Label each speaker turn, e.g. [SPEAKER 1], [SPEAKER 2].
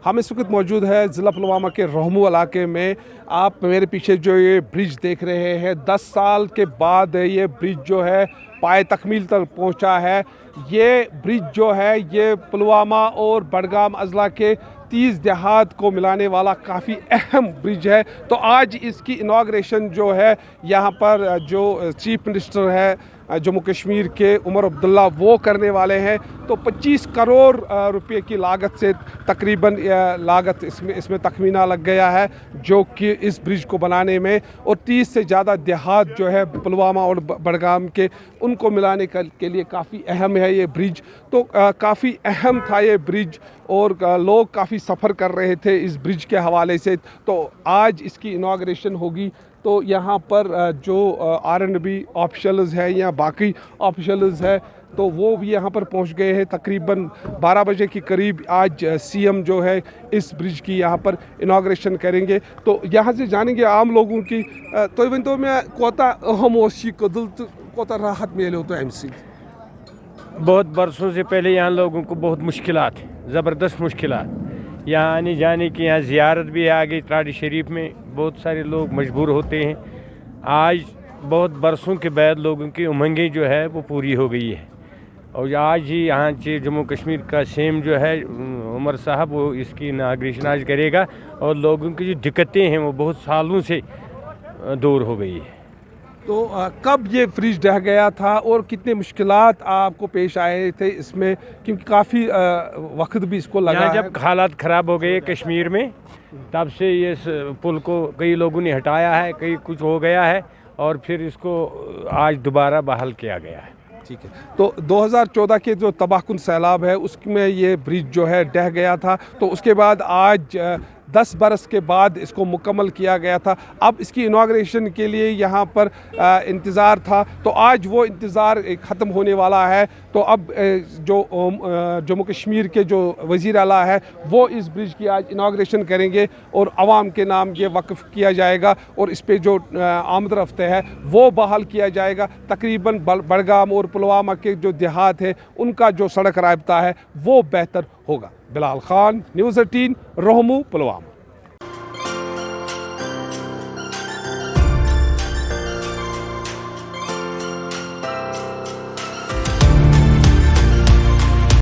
[SPEAKER 1] हम इस वक्त मौजूद है ज़िला पुलवामा के रहमू इलाके में। आप मेरे पीछे जो ये ब्रिज देख रहे हैं, 10 साल के बाद ये ब्रिज जो है पाए तकमील तक पहुंचा है। ये ब्रिज जो है ये पुलवामा और बडगाम अजला के 30 देहात को मिलाने वाला काफ़ी अहम ब्रिज है। तो आज इसकी इनाग्रेशन जो है यहाँ पर जो चीफ मिनिस्टर है जम्मू कश्मीर के उमर अब्दुल्ला वो करने वाले हैं। तो 25 करोड़ रुपए की लागत से तकरीबन लागत इसमें तखमीना लग गया है जो कि इस ब्रिज को बनाने में, और 30 से ज़्यादा देहात जो है पुलवामा और बडगाम के उनको मिलाने के लिए काफ़ी अहम है ये ब्रिज। तो काफ़ी अहम था ये ब्रिज और लोग काफ़ी सफ़र कर रहे थे इस ब्रिज के हवाले से। तो आज इसकी इनाग्रेशन होगी। तो यहाँ पर जो R&B ऑफिशल्स है या बाकी ऑफिशल्स है तो वो भी यहाँ पर पहुँच गए हैं। तकरीबन 12 बजे के करीब आज CM जो है इस ब्रिज की यहाँ पर इनाग्रेशन करेंगे। तो यहाँ से जानेंगे आम लोगों की तो वन तो मैं कोता अहम कदल तो कोता राहत मिले तो MC
[SPEAKER 2] बहुत बरसों से पहले यहाँ लोगों को बहुत मुश्किलात, ज़बरदस्त मुश्किलात, यहाँ आने जाने की, यहाँ ज़ियारत भी है आगे त्राड़ी शरीफ में, बहुत सारे लोग मजबूर होते हैं। आज बहुत बरसों के बाद लोगों की उमंगें जो है वो पूरी हो गई है और आज ही यहाँ से जम्मू कश्मीर का CM जो है उमर साहब वो इसकी इनाग्रेशन आज करेगा और लोगों की जो दिक्कतें हैं वो बहुत सालों से दूर हो गई है।
[SPEAKER 1] तो कब ये ब्रिज ढह गया था और कितने मुश्किलात आपको पेश आए थे इसमें, क्योंकि काफ़ी वक्त भी इसको लगा है।
[SPEAKER 2] जब हालात ख़राब हो गए कश्मीर में तब से ये पुल को कई लोगों ने हटाया है, कई कुछ हो गया है और फिर इसको आज दोबारा बहाल किया गया है।
[SPEAKER 1] ठीक है। तो 2014 के जो तबाहकुन सैलाब है उसमें ये ब्रिज जो है ढह गया था, तो उसके बाद आज 10 बरस के बाद इसको मुकम्मल किया गया था। अब इसकी इनाग्रेशन के लिए यहाँ पर इंतज़ार था, तो आज वो इंतज़ार ख़त्म होने वाला है। तो अब जो जम्मू कश्मीर के जो वज़ीर आला है वो इस ब्रिज की आज इनाग्रेशन करेंगे और आवाम के नाम ये वक्फ़ किया जाएगा और इस पे जो आमद रफ्त है वो बहाल किया जाएगा। तकरीबन बडगाम और पुलवामा के जो देहात है उनका जो सड़क राबता है वो बेहतर होगा। बिलाल खान, न्यूज़ 18, रहमू, पुलवामा।